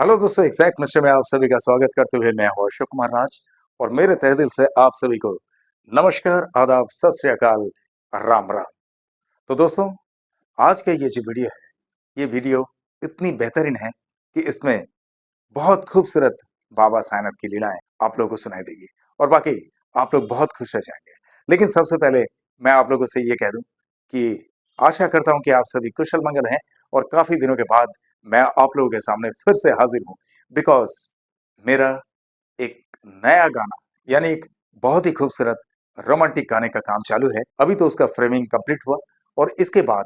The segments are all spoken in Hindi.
हेलो दोस्तों, एग्जैक्ट मिस्टर में आप सभी का स्वागत करते हुए मैं हूं अशोक कुमार राज। और मेरे तहे दिल से आप सभी को नमस्कार, आदाब, सत श्री अकाल, राम राम। तो दोस्तों, आज का ये जो वीडियो है, ये वीडियो इतनी बेहतरीन है कि इसमें बहुत खूबसूरत बाबा साईंनाथ की लीलाएं आप लोगों को सुनाई देगी और बाकी आप लोग बहुत खुश हो जाएंगे। लेकिन सबसे पहले मैं आप लोगों से ये कह दूं कि आशा करता हूं कि आप सभी कुशल मंगल हैं और काफी दिनों के बाद मैं आप लोगों के सामने फिर से हाजिर हूं, बिकॉज मेरा एक नया गाना, यानी एक बहुत ही खूबसूरत रोमांटिक गाने का काम चालू है। अभी तो उसका फ्रेमिंग कंप्लीट हुआ और इसके बाद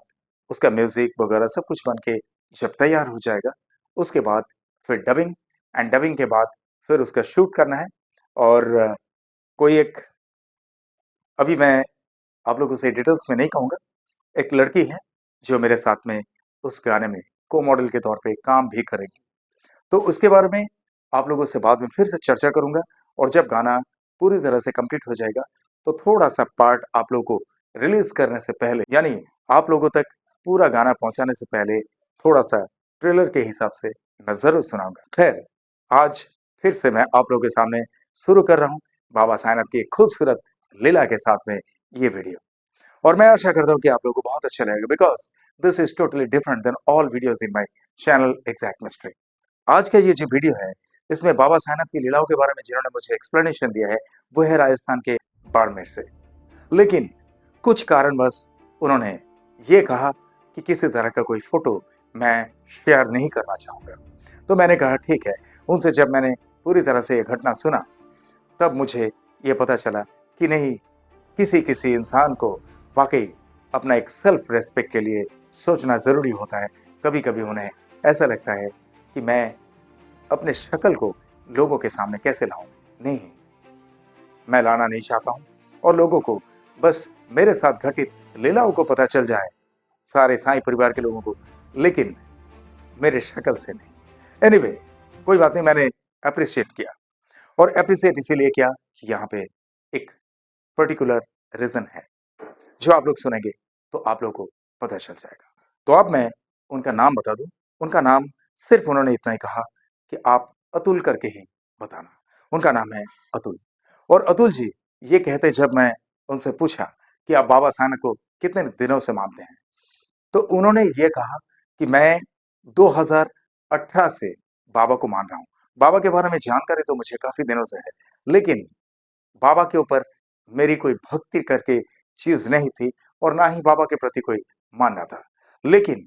उसका म्यूजिक वगैरह सब कुछ बन के जब तैयार हो जाएगा, उसके बाद फिर डबिंग, एंड डबिंग के बाद फिर उसका शूट करना है। और कोई एक, अभी मैं आप लोगों से डिटेल्स में नहीं कहूंगा, एक लड़की है जो मेरे साथ में उस गाने में को मॉडल के तौर पे काम भी करेगी। तो उसके बारे में आप लोगों से बाद में फिर से चर्चा करूंगा। और जब गाना पूरी तरह से कंप्लीट हो जाएगा तो थोड़ा सा पार्ट आप लोगों को रिलीज करने से पहले, यानी आप लोगों तक पूरा गाना पहुंचाने से पहले, थोड़ा सा ट्रेलर के हिसाब से मैं जरूर सुनाऊंगा। खैर, आज फिर से मैं आप लोगों के सामने शुरू कर रहा हूं बाबा साईंनाथ की एक खूबसूरत लीला के साथ में ये वीडियो। और मैं आशा करता हूं कि आप लोगों को बहुत अच्छा लगेगा, because this is totally different than all videos in my channel exact mystery. आज का ये जो वीडियो है, इसमें बाबा साईंनाथ की लीलाओं के बारे में जिन्होंने मुझे एक्सप्लेनेशन दिया है, वो है राजस्थान के बाड़मेर से। लेकिन कुछ कारणवश उन्होंने ये कहा कि किसी तरह का कोई फोटो मैं शेयर नहीं करना चाहूंगा। तो मैंने कहा ठीक है। उनसे जब मैंने पूरी तरह से ये घटना सुना, तब मुझे ये पता चला कि नहीं, किसी किसी इंसान को वाकई अपना एक सेल्फ रेस्पेक्ट के लिए सोचना जरूरी होता है। कभी कभी उन्हें ऐसा लगता है कि मैं अपने शक्ल को लोगों के सामने कैसे लाऊं। नहीं, मैं लाना नहीं चाहता हूं और लोगों को बस मेरे साथ घटित लीलाओं को पता चल जाए, सारे साईं परिवार के लोगों को, लेकिन मेरे शक्ल से नहीं। एनीवे, कोई बात नहीं, मैंने अप्रिशिएट किया। और अप्रिशिएट इसीलिए किया कि यहाँ पे एक पर्टिकुलर रीजन है जो आप लोग सुनेंगे तो आप लोगों को पता चल जाएगा। तो अब मैं उनका नाम बता दूं। उनका नाम, सिर्फ उन्होंने इतना ही कहा कि आप अतुल करके ही बताना। उनका नाम है अतुल। और अतुल जी ये कहते, जब मैं उनसे पूछा कि आप बाबा साईंनाथ को कितने दिनों से मानते हैं, तो उन्होंने ये कहा कि मैं 2018 से बाबा को मान रहा हूँ। बाबा के बारे में जानकारी तो मुझे काफी दिनों से है, लेकिन बाबा के ऊपर मेरी कोई भक्ति करके चीज नहीं थी और ना ही बाबा के प्रति कोई मानना था। लेकिन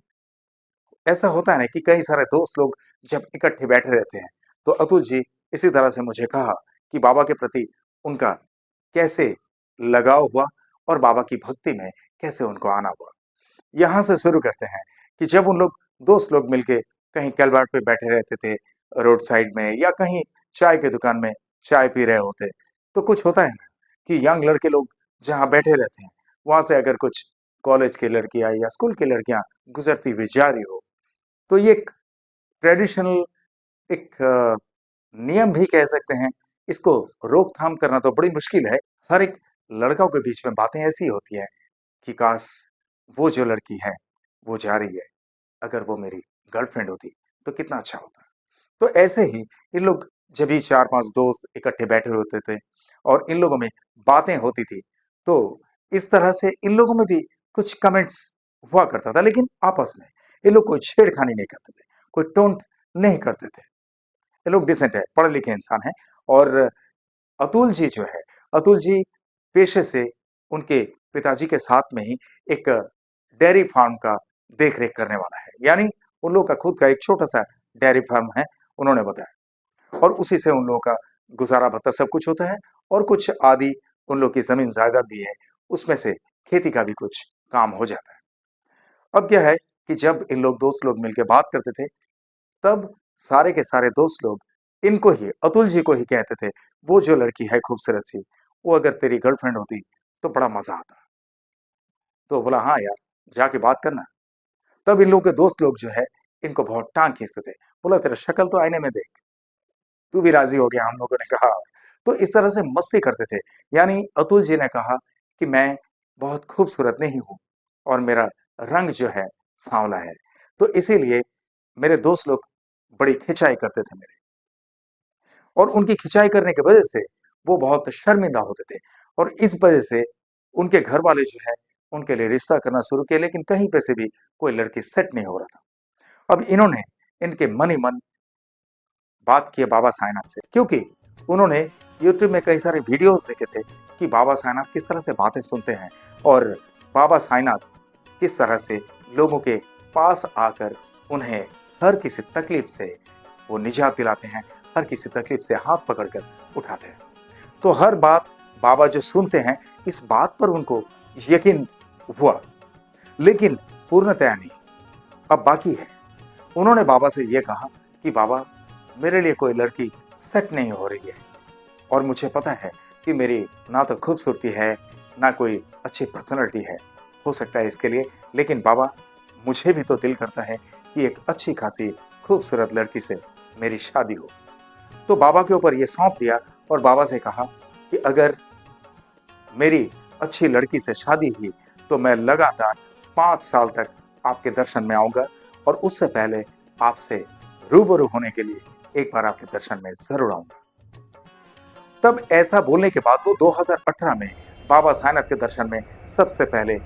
ऐसा होता है ना कि कई सारे दोस्त लोग जब इकट्ठे बैठे रहते हैं, तो अतुल जी इसी तरह से मुझे कहा कि बाबा के प्रति उनका कैसे लगाव हुआ और बाबा की भक्ति में कैसे उनको आना हुआ। यहाँ से शुरू करते हैं कि जब उन लोग दोस्त लोग मिलके कहीं कलवाट पे बैठे रहते थे, रोड साइड में या कहीं चाय की दुकान में चाय पी रहे होते, तो कुछ होता है ना कि यंग लड़के लोग जहाँ बैठे रहते हैं, वहां से अगर कुछ कॉलेज की लड़कियां या स्कूल की लड़कियां गुजरती हुई जा रही हो, तो ये एक ट्रेडिशनल, एक नियम भी कह सकते हैं। इसको रोकथाम करना तो बड़ी मुश्किल है। हर एक लड़कों के बीच में बातें ऐसी होती है कि काश वो जो लड़की है वो जा रही है, अगर वो मेरी गर्लफ्रेंड होती तो कितना अच्छा होता। तो ऐसे ही इन लोग जब भी चार पांच दोस्त इकट्ठे बैठे होते थे और इन लोगों में बातें होती थी, तो इस तरह से इन लोगों में भी कुछ कमेंट्स हुआ करता था, लेकिन आपस में ये लोग कोई छेड़खानी नहीं करते थे, कोई टोंट नहीं करते थे। ये लोग डिसेंट है, पढ़े लिखे इंसान हैं। और अतुल जी जो है, अतुल जी पेशे से उनके पिताजी के साथ में ही एक डेयरी फार्म का देख रेख करने वाला है, यानी उन लोगों का खुद का एक छोटा सा डेयरी फार्म है, उन्होंने बताया। और उसी से उन लोगों का गुजारा भत्ता सब कुछ होता है। और कुछ आदि उन लोग की जमीन जायदाद भी है, उसमें से खेती का भी कुछ काम हो जाता है। अब क्या है कि जब इन लोग दोस्त लोग मिलकर बात करते थे, तब सारे के सारे दोस्त लोग इनको ही, अतुल जी को ही कहते थे, वो जो लड़की है खूबसूरत सी, वो अगर तेरी गर्लफ्रेंड होती तो बड़ा मजा आता। तो बोला हाँ यार, जाके बात करना। तब इन लोग के दोस्त लोग जो है, इनको बहुत टांग खींचते थे। बोला तेरा शक्ल तो आईने में देख। तू भी राजी हो गया, हम लोगों ने कहा। तो इस तरह से मस्ती करते थे। यानी अतुल जी ने कहा कि मैं बहुत खूबसूरत नहीं हूं और मेरा रंग जो है सांवला है, तो इसीलिए मेरे दोस्त लोग बड़ी खिंचाई करते थे मेरे, और उनकी खिंचाई करने की वजह से वो बहुत शर्मिंदा होते थे, और इस वजह से उनके घर वाले जो है उनके लिए रिश्ता करना शुरू किया, लेकिन कहीं पे से भी कोई लड़की सेट नहीं हो रहा था। अब इन्होंने इनके मन ही मन बात की है बाबा साईनाथ से, क्योंकि उन्होंने यूट्यूब में कई सारे वीडियोस देखे थे कि बाबा साईनाथ किस तरह से बातें सुनते हैं, और बाबा साईनाथ किस तरह से लोगों के पास आकर उन्हें हर किसी तकलीफ से वो निजात दिलाते हैं, हर किसी तकलीफ से हाथ पकड़कर उठाते हैं। तो हर बात बाबा जो सुनते हैं, इस बात पर उनको यकीन हुआ, लेकिन पूर्णतया नहीं। अब बाकी है। उन्होंने बाबा से ये कहा कि बाबा, मेरे लिए कोई लड़की सेट नहीं हो रही है, और मुझे पता है कि मेरी ना तो खूबसूरती है, ना कोई अच्छी पर्सनैलिटी है, हो सकता है इसके लिए, लेकिन बाबा, मुझे भी तो दिल करता है कि एक अच्छी खासी खूबसूरत लड़की से मेरी शादी हो। तो बाबा के ऊपर ये सौंप दिया और बाबा से कहा कि अगर मेरी अच्छी लड़की से शादी हुई तो मैं लगातार 5 साल तक आपके दर्शन में आऊंगा, और उससे पहले आपसे रूबरू होने के लिए एक बार आपके दर्शन में जरूर आऊंगा। तब ऐसा बोलने के बाद वो 2018 में बाबा साईनाथ के दर्शन में सबसे पहले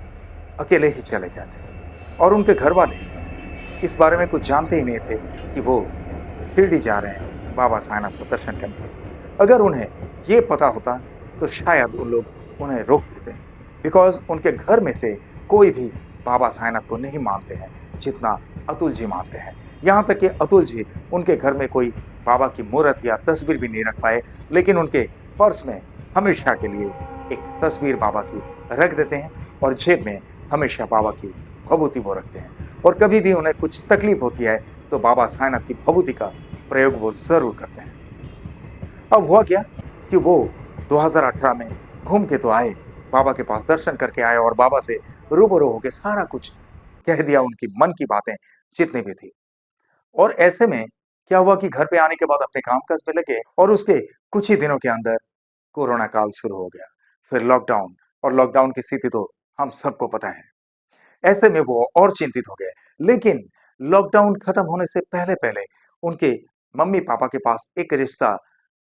अकेले ही चले गए थे, और उनके घर वाले इस बारे में कुछ जानते ही नहीं थे कि वो शिरडी जा रहे हैं बाबा साईनाथ को दर्शन करने। अगर उन्हें ये पता होता तो शायद उन लोग उन्हें रोक देते, बिकॉज उनके घर में से कोई भी बाबा साईनाथ को नहीं मानते हैं जितना अतुल जी मानते हैं। यहाँ तक कि अतुल जी उनके घर में कोई बाबा की मूर्त या तस्वीर भी नहीं रख पाए, लेकिन उनके पर्स में हमेशा के लिए एक तस्वीर बाबा की रख देते हैं, और जेब में हमेशा बाबा की भभूति वो रखते हैं, और कभी भी उन्हें कुछ तकलीफ होती है तो बाबा साईनाथ की भभूति का प्रयोग वो जरूर करते हैं। अब हुआ क्या कि वो 2018 में घूम के तो आए, बाबा के पास दर्शन करके आए, और बाबा से रूबरू होके सारा कुछ कह दिया, उनकी मन की बातें जितनी भी थी। और ऐसे में क्या हुआ कि घर पे आने के बाद अपने कामकाज में लगे, और उसके कुछ ही दिनों के अंदर कोरोना काल शुरू हो गया, फिर लॉकडाउन, और लॉकडाउन की स्थिति तो हम सबको पता है। ऐसे में वो और चिंतित हो गए, लेकिन लॉकडाउन खत्म होने से पहले पहले उनके मम्मी पापा के पास एक रिश्ता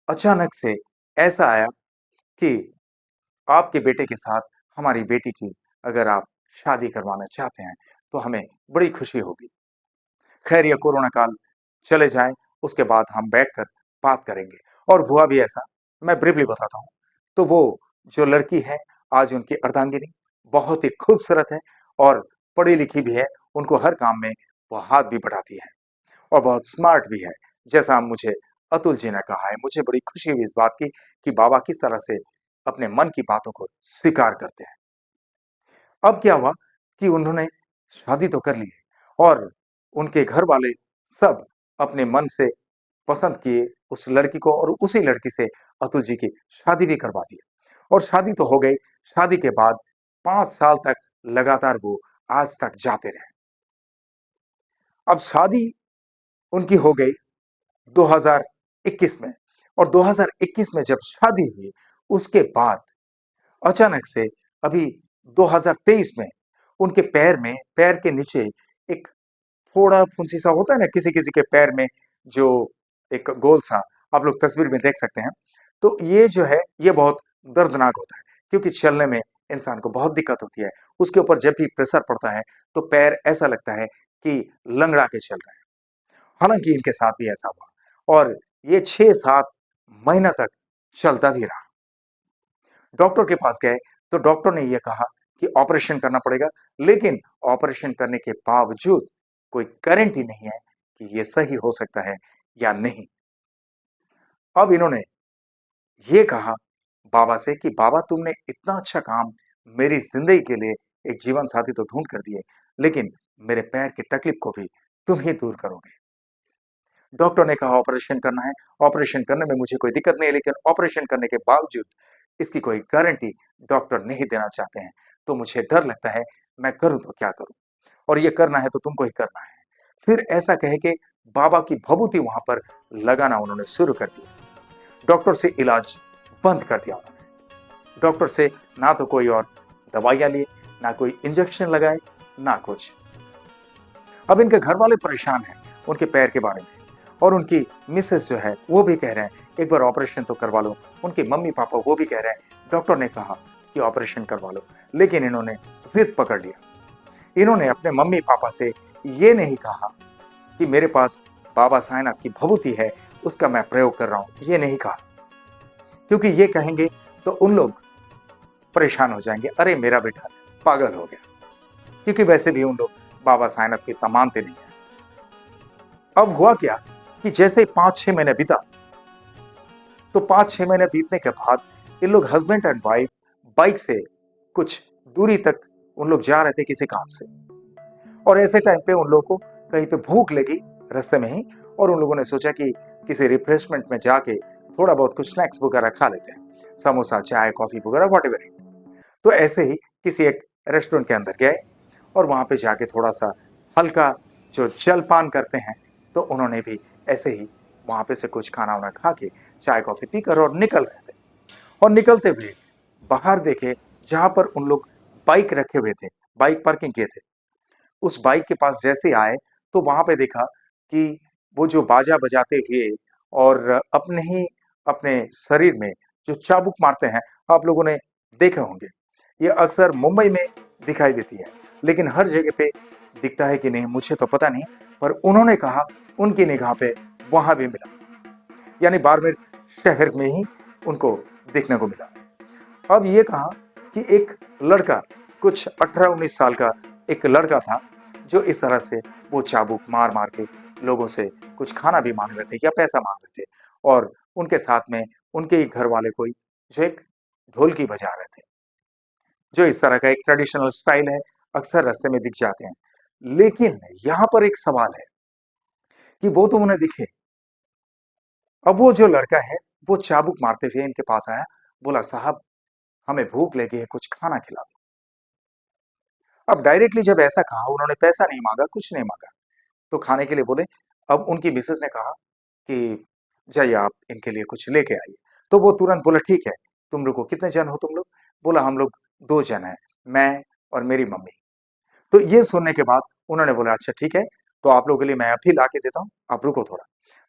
अचानक से ऐसा आया कि आपके बेटे के साथ हमारी बेटी की अगर आप शादी करवाना चाहते हैं तो हमें बड़ी खुशी होगी। खैर, ये कोरोना काल चले जाए, उसके बाद हम बैठकर बात करेंगे। और हुआ भी ऐसा, मैं ब्रीफली बताता हूँ। तो वो जो लड़की है, आज उनकी अर्धांगिनी बहुत ही खूबसूरत है, और पढ़ी लिखी भी है, उनको हर काम में वो हाथ भी बढ़ाती है, और बहुत स्मार्ट भी है। जैसा मुझे अतुल जी ने कहा है, मुझे बड़ी खुशी हुई इस बात की कि बाबा किस तरह से अपने मन की बातों को स्वीकार करते हैं। अब क्या हुआ कि उन्होंने शादी तो कर ली है, और उनके घर वाले सब अपने मन से पसंद किए उस लड़की को, और उसी लड़की से अतुल जी की शादी भी करवा दी। और शादी तो हो गई। शादी के बाद 5 साल तक लगातार वो आज तक जाते रहे। अब शादी उनकी हो गई 2021 में, और 2021 में जब शादी हुई, उसके बाद अचानक से अभी 2023 में उनके पैर के नीचे एक थोड़ा फुंसी सा होता है ना, किसी किसी के पैर में जो एक गोल सा, आप लोग तस्वीर में देख सकते हैं। तो ये जो है ये बहुत दर्दनाक होता है, क्योंकि चलने में इंसान को बहुत दिक्कत होती है। उसके ऊपर जब भी प्रेशर पड़ता है तो पैर ऐसा लगता है कि लंगड़ा के चल रहे हैं। हालांकि इनके साथ भी ऐसा हुआ, और ये 6-7 महीना तक चलता भी रहा। डॉक्टर के पास गए तो डॉक्टर ने यह कहा कि ऑपरेशन करना पड़ेगा, लेकिन ऑपरेशन करने के बावजूद कोई गारंटी नहीं है कि ये सही हो सकता है या नहीं। अब इन्होंने ये कहा बाबा से कि बाबा, तुमने इतना अच्छा काम मेरी जिंदगी के लिए एक जीवन साथी तो ढूंढ कर दिए, लेकिन मेरे पैर की तकलीफ को भी तुम ही दूर करोगे। डॉक्टर ने कहा ऑपरेशन करना है, ऑपरेशन करने में मुझे कोई दिक्कत नहीं है, लेकिन ऑपरेशन करने के बावजूद इसकी कोई गारंटी डॉक्टर नहीं देना चाहते हैं। तो मुझे डर लगता है, मैं करूं तो क्या करूं, और ये करना है तो तुमको ही करना है। फिर ऐसा कहे कि बाबा की भभूति वहां पर लगाना उन्होंने शुरू कर दिया। डॉक्टर से इलाज बंद कर दिया उन्होंने। डॉक्टर से ना तो कोई और दवाइयां लिए, ना कोई इंजेक्शन लगाए, ना कुछ। अब इनके घर वाले परेशान हैं उनके पैर के बारे में, और उनकी मिसेस जो है वो भी कह रहे हैं एक बार ऑपरेशन तो करवा लो। उनके मम्मी पापा वो भी कह रहे हैं डॉक्टर ने कहा कि ऑपरेशन करवा लो, लेकिन इन्होंने जिद पकड़ लिया। इन्होंने अपने मम्मी पापा से ये नहीं कहा कि मेरे पास बाबा साईंनाथ की भभूति है, उसका मैं प्रयोग कर रहा हूं, ये नहीं कहा, क्योंकि ये कहेंगे तो उन लोग परेशान हो जाएंगे, अरे मेरा बेटा पागल हो गया, क्योंकि वैसे भी उन लोग बाबा साईंनाथ की इतना मानते नहीं है। अब हुआ क्या कि जैसे 5-6 महीने बीता, तो 5-6 महीने बीतने के बाद ये लोग हस्बैंड एंड वाइफ बाइक से कुछ दूरी तक उन लोग जा रहे थे किसी काम से, और ऐसे टाइम पे उन लोगों को कहीं पे भूख लगी रास्ते में ही, और उन लोगों ने सोचा कि किसी रिफ्रेशमेंट में जाके थोड़ा बहुत कुछ स्नैक्स वगैरह खा लेते हैं, समोसा चाय कॉफी वगैरह व्हाटएवर। तो ऐसे ही किसी एक रेस्टोरेंट के अंदर गए और वहां पे जाके थोड़ा सा हल्का जो जलपान करते हैं, तो उन्होंने भी ऐसे ही वहां पे से कुछ खाना वाना खा के चाय कॉफी पीकर और निकल रहे थे। और निकलते हुए बाहर देखे जहां पर उन लोग बाइक रखे हुए थे, बाइक पार्किंग किए थे, उस बाइक के पास जैसे आए तो वहां पे देखा कि वो जो बाजा बजाते हुए और अपने ही अपने शरीर में जो चाबुक मारते हैं, आप लोगों ने देखे होंगे, ये अक्सर मुंबई में दिखाई देती है, लेकिन हर जगह पे दिखता है कि नहीं मुझे तो पता नहीं, पर उन्होंने कहा उनकी निगाह पे वहां भी मिला, यानी बाड़मेर शहर में ही उनको देखने को मिला। अब ये कहा कि एक लड़का, कुछ 18-19 साल का एक लड़का था, जो इस तरह से वो चाबुक मार मार के लोगों से कुछ खाना भी मांग रहे थे या पैसा मांग रहे थे, और उनके साथ में उनके ही घर वाले कोई जो एक ढोलकी बजा रहे थे, जो इस तरह का एक ट्रेडिशनल स्टाइल है, अक्सर रास्ते में दिख जाते हैं। लेकिन यहाँ पर एक सवाल है कि वो तो उन्हें दिखे, अब वो जो लड़का है वो चाबुक मारते हुए इनके पास आया, बोला साहब हमें भूख लगी है, कुछ खाना खिला दो। अब डायरेक्टली जब ऐसा कहा, उन्होंने पैसा नहीं मांगा, कुछ नहीं मांगा, तो खाने के लिए बोले। अब उनकी मिसेस ने कहा कि जाइए आप इनके लिए कुछ लेके आइए। तो वो तुरंत बोला ठीक है, तुम लोग को कितने जन हो तुम लोग? बोला हम लोग 2 जन हैं, मैं और मेरी मम्मी। तो ये सुनने के बाद उन्होंने बोला अच्छा ठीक है, तो आप लोगों के लिए मैं अभी ला के देता हूँ, आप रुको थोड़ा।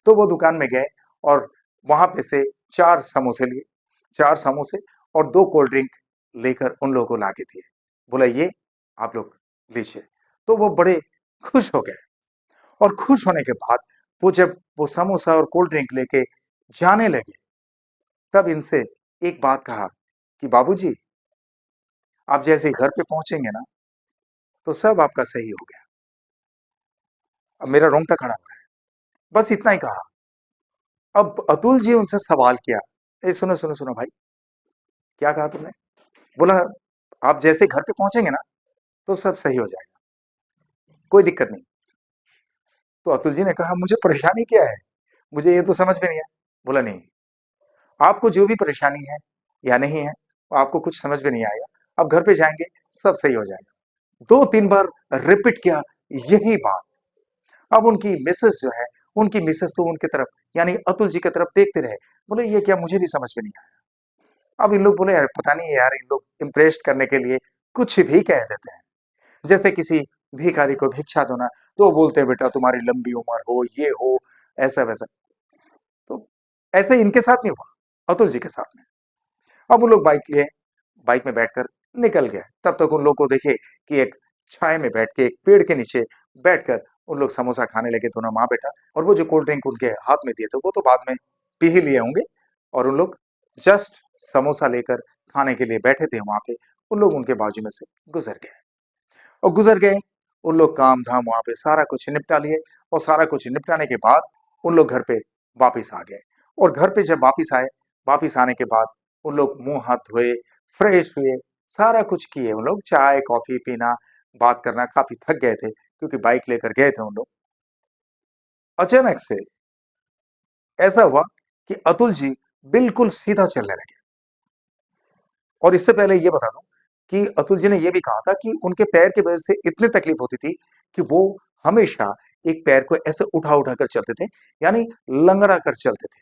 तो वो दुकान में गए और वहां पे से 4 समोसे लिए, 4 समोसे और 2 कोल्ड ड्रिंक लेकर उन लोगों को ला के दिए। बोला ये आप लोग लीजिए। तो वो बड़े खुश हो गए, और खुश होने के बाद वो जब वो समोसा और कोल्ड ड्रिंक लेके जाने लगे, तब इनसे एक बात कहा कि बाबूजी आप जैसे ही घर पे पहुंचेंगे ना, तो सब आपका सही हो गया। अब मेरा रोंगटा खड़ा हो गया, बस इतना ही कहा। अब अतुल जी उनसे सवाल किया, ए सुनो सुनो सुनो भाई, क्या कहा तुमने? बोला आप जैसे घर पे पहुंचेंगे ना, तो सब सही हो जाएगा, कोई दिक्कत नहीं। तो अतुल जी ने कहा मुझे परेशानी क्या है, मुझे ये तो समझ में नहीं है। बोला नहीं, आपको जो भी परेशानी है या नहीं है, आपको कुछ समझ में नहीं आएगा, आप घर पे जाएंगे सब सही हो जाएगा। 2-3 बार रिपीट किया यही बात। अब उनकी मिसेस जो है, उनकी मिसेस तो उनकी तरफ यानी अतुल जी की तरफ देखते रहे, बोले ये क्या, मुझे भी समझ में नहीं आया। अब इन लोग बोले यार पता नहीं यार, इन लोग इम्प्रेस करने के लिए कुछ भी कह देते हैं। जैसे किसी भिखारी को भिक्षा दो ना, तो वो बोलते हैं बेटा तुम्हारी लंबी उम्र हो, ये हो, ऐसा वैसा। तो ऐसे इनके साथ नहीं हुआ, अतुल जी के साथ में। अब वो लोग बाइक लिए, बाइक में बैठकर निकल गए। तब तक उन लोग को देखे कि एक छाए में बैठ के एक पेड़ के नीचे बैठकर उन लोग समोसा खाने लगे, दोनों माँ बेटा। और वो जो कोल्ड ड्रिंक उनके हाथ में दिए थे वो तो बाद में पी ही लिए होंगे, और उन लोग जस्ट समोसा लेकर खाने के लिए बैठे थे वहां पे, उन लोग उनके बाजू में से गुजर गए। और गुजर गए, उन लोग काम धाम वहां पे सारा कुछ निपटा लिए, और सारा कुछ निपटाने के बाद उन लोग घर पे वापिस आ गए। और घर पे जब वापिस आए, वापिस आने के बाद उन लोग मुंह हाथ धोए, फ्रेश हुए, सारा कुछ किए, उन लोग चाय कॉफी पीना, बात करना, काफी थक गए थे क्योंकि बाइक लेकर गए थे उन लोग। अचानक से ऐसा हुआ कि अतुल जी बिल्कुल सीधा चलने लगे। और इससे पहले ये बता दूं कि अतुल जी ने यह भी कहा था कि उनके पैर की वजह से इतनी तकलीफ होती थी कि वो हमेशा एक पैर को ऐसे उठा उठा कर चलते थे, यानी लंगड़ा कर चलते थे,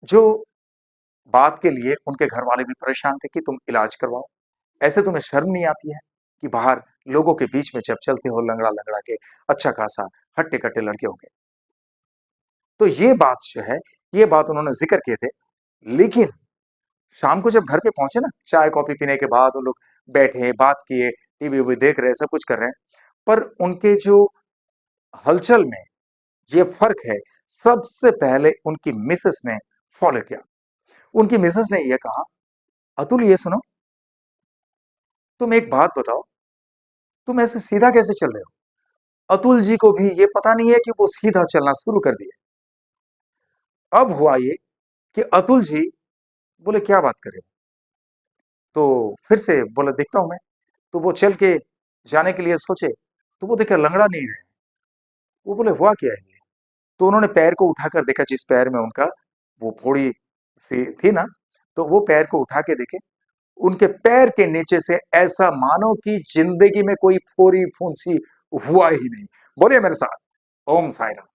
जो बात के लिए उनके घर वाले भी परेशान थे कि तुम इलाज करवाओ, ऐसे तुम्हें शर्म नहीं आती है कि बाहर लोगों के बीच में जब चलते हो लंगड़ा लंगड़ा के, अच्छा खासा हट्टे कट्टे लड़के हो गए। तो ये बात जो है, ये बात उन्होंने जिक्र किए थे। लेकिन शाम को जब घर पे पहुंचे ना, चाय कॉफी पीने के बाद उन लोग बैठे, बात किए, टीवी वीवी देख रहे, सब कुछ कर रहे हैं, पर उनके जो हलचल में ये फर्क है, सबसे पहले उनकी मिसेस ने फॉलो किया। उनकी मिसेस ने ये कहा, अतुल ये सुनो, तुम एक बात बताओ, तुम ऐसे सीधा कैसे चल रहे हो? अतुल जी को भी ये पता नहीं है कि वो सीधा चलना शुरू कर दिए। अब हुआ ये कि अतुल जी बोले क्या बात कर रहे हो? तो फिर से बोले देखता हूं मैं। तो वो चल के जाने के लिए सोचे, तो वो देखा लंगड़ा नहीं है। वो बोले हुआ क्या है ये? तो उन्होंने पैर को उठाकर देखा, जिस पैर में उनका वो फोड़ी सी थी ना, तो वो पैर को उठा के देखे, उनके पैर के नीचे से ऐसा मानो कि जिंदगी में कोई फोड़ी फुंसी हुआ ही नहीं। बोलिए मेरे साथ, ओम साई राम।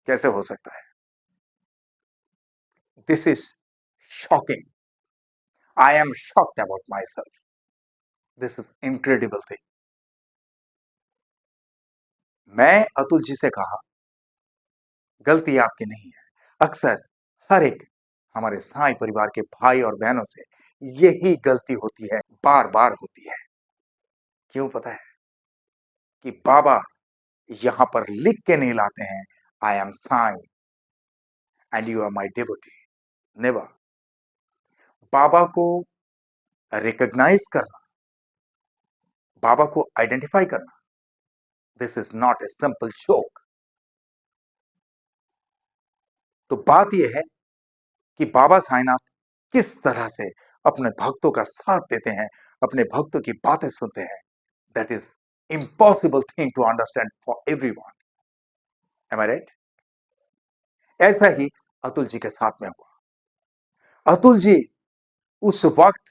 कैसे हो सकता है? This is shocking. I am shocked about my self. This is incredible thing. मैं अतुल जी से कहा, गलती आपकी नहीं है। अक्सर हर एक हमारे साई परिवार के भाई और बहनों से यही गलती होती है, बार बार होती है। क्यों पता है? कि बाबा यहां पर लिख के नहीं लाते हैं, I am Sai and you are my devotee. Never. Baba को रिकॉग्नाइज करना, बाबा को आइडेंटिफाई करना, this is not a simple joke. तो बात यह है कि बाबा साईनाथ किस तरह से अपने भक्तों का साथ देते हैं, अपने भक्तों की बातें सुनते हैं। That is impossible thing to understand for everyone. Am I right? ऐसा ही अतुल जी के साथ में हुआ। अतुल जी उस वक्त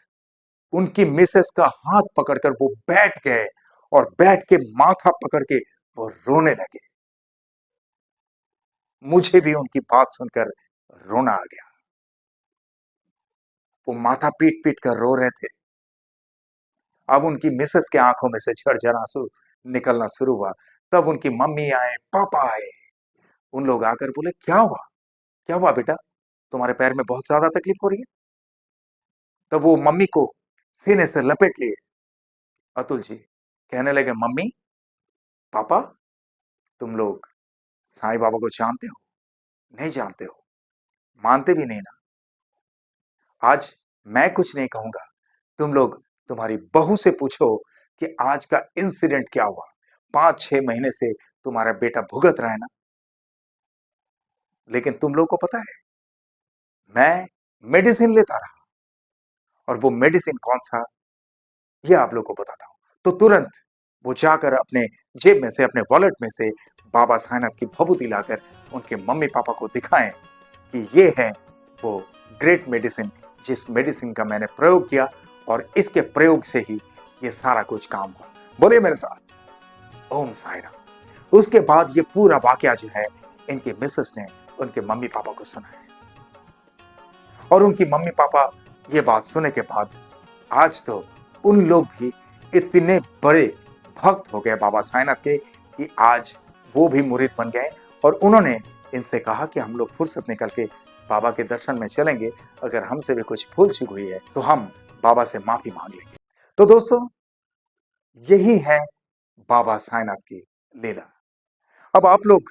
उनकी मिसेस का हाथ पकड़कर वो बैठ गए, और बैठ के माथा पकड़ के वो रोने लगे। मुझे भी उनकी बात सुनकर रोना आ गया। वो माथा पीट पीट कर रो रहे थे। अब उनकी मिसेस के आंखों में से झरझर आंसू निकलना शुरू हुआ। तब उनकी मम्मी आए, पापा आए। उन लोग आकर बोले क्या हुआ? क्या हुआ बेटा? तुम्हारे पैर में बहुत ज्यादा तकलीफ हो रही है? तब वो मम्मी को सीने से लपेट लिए अतुल जी, कहने लगे मम्मी, पापा, तुम लोग साईं बाबा को जानते हो? नहीं जानते हो? मानते भी नहीं ना? आज मैं कुछ नहीं कहूंगा, तुम लोग तुम्हारी बहू से पूछो कि आज का इंसिडेंट क्या हुआ। 5-6 महीने से तुम्हारा बेटा भुगत रहा है ना। लेकिन तुम लोग को पता है, मैं मेडिसिन लेता रहा, और वो मेडिसिन कौन सा, ये आप लोग को बताता हूं। तो तुरंत वो जाकर अपने जेब में से, अपने वॉलेट में से बाबा साईनाथ की भभूति लाकर उनके मम्मी पापा को दिखाएं कि ये है वो ग्रेट मेडिसिन, जिस मेडिसिन का मैंने प्रयोग किया, और इसके प्रयोग से ही ये सारा कुछ काम हुआ। बोलिए मेरे साथ, ओम साई राम। उसके बाद ये पूरा वाकया जो है, इनके मिसेस ने उनके मम्मी पापा को सुनाया, और उनकी मम्मी पापा ये बात सुनने के बाद आज तो उन लोग भी इतने बड़े भक्त हो गए बाबा साईनाथ के कि आज वो भी मुरीद बन गए। और उन्होंने इनसे कहा कि हम लोग फुर्सत निकल के बाबा के दर्शन में चलेंगे, अगर हमसे भी कुछ भूल चूक हुई है तो हम बाबा से माफी मांग लेंगे। तो दोस्तों, यही है बाबा साईनाथ की लीला। अब आप लोग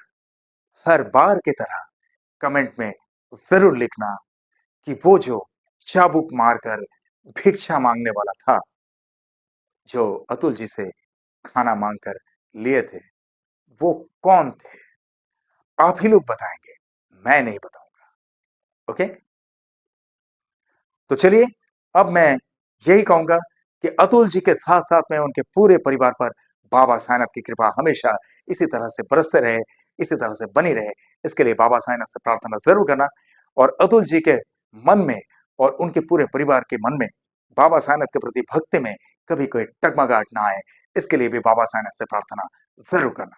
हर बार की तरह कमेंट में जरूर लिखना कि वो जो चाबुक मारकर भिक्षा मांगने वाला था, जो अतुल जी से खाना मांगकर लिए थे, वो कौन थे? आप ही लोग बताएंगे, मैं नहीं बताऊंगा। ओके? तो चलिए, अब मैं यही कहूंगा कि अतुल जी के साथ साथ में उनके पूरे परिवार पर बाबा साईनाथ की कृपा हमेशा इसी तरह से बरसते रहे, इसी तरह से बनी रहे। इसके लिए बाबा साईनाथ से प्रार्थना जरूर करना, और अतुल जी के मन में और उनके पूरे परिवार के मन में बाबा साईनाथ के प्रति भक्ति में कभी कोई टगमगाहट ना आए, इसके लिए भी बाबा साईनाथ से प्रार्थना जरूर करना।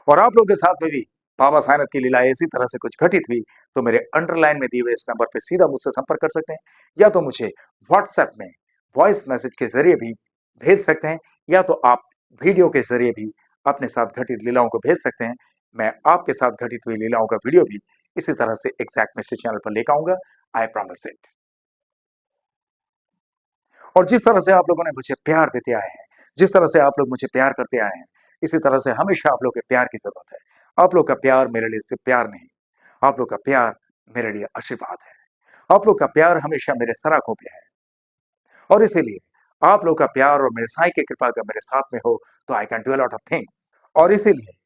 और आप लोगों के साथ में भी बाबा साईनाथ की लीला इसी तरह से कुछ घटित हुई, तो मेरे अंडरलाइन में दिए हुए इस नंबर पे सीधा मुझसे संपर्क कर सकते हैं, या तो मुझे व्हाट्सएप में वॉइस मैसेज के जरिए भी भेज सकते हैं, या तो आप वीडियो के जरिए भी अपने साथ घटित लीलाओं को भेज सकते हैं। मैं आपके साथ घटित हुई लीलाओं का वीडियो भी इसी तरह से एग्जैक्ट मिस्ट्री चैनल पर लेकर आऊंगा। I promise it. और जिस तरह से आप लोगों ने मुझे प्यार देते आए हैं, जिस तरह से आप लोग मुझे प्यार करते आए हैं, इसी तरह से हमेशा आप लोग के प्यार की जरूरत है। आप लोग का प्यार मेरे लिए सिर्फ प्यार नहीं, आप लोग का प्यार मेरे लिए आशीर्वाद है। आप लोग का प्यार हमेशा मेरे सराखों पे है। और इसीलिए आप लोग का प्यार और मेरे साईं की कृपा अगर मेरे साथ में हो तो I can do a lot of things. और इसीलिए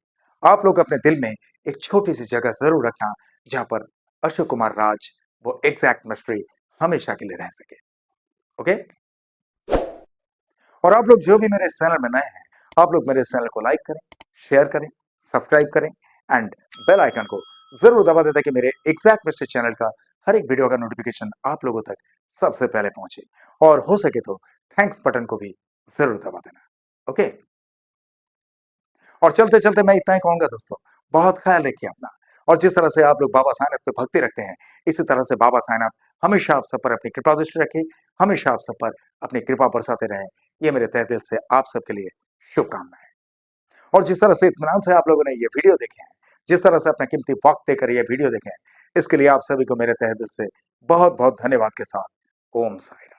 आप लोग अपने दिल में एक छोटी सी जगह जरूर रखना जहां पर अशोक कुमार राज वो एग्जैक्ट मिस्ट्री हमेशा के लिए रह सके। ओके। और आप लोग जो भी मेरे इस चैनल में नए हैं, आप लोग मेरे इस चैनल को लाइक करें, शेयर करें, सब्सक्राइब करें एंड बेल आइकन को जरूर दबा दें ताकि मेरे एग्जैक्ट मिस्ट्री चैनल का हर एक वीडियो का नोटिफिकेशन आप लोगों तक सबसे पहले पहुंचे। और हो सके तो थैंक्स बटन को भी जरूर दबा देना। ओके। और चलते चलते मैं इतना ही कहूंगा दोस्तों, बहुत ख्याल रखिए अपना। और जिस तरह से आप लोग बाबा साईनाथ पे भक्ति रखते हैं, इसी तरह से बाबा साईनाथ हमेशा आप सब पर अपनी कृपा दृष्टि रखे, हमेशा आप सब पर अपनी कृपा बरसाते रहें। ये मेरे तहे दिल से आप सबके लिए शुभकामनाएं। और जिस तरह से इत्मीनान से आप लोगों ने ये वीडियो देखे हैं, जिस तरह से अपना कीमती वक्त देकर ये वीडियो देखे हैं, इसके लिए आप सभी को मेरे तहे दिल से बहुत बहुत धन्यवाद के साथ ओम साई राम।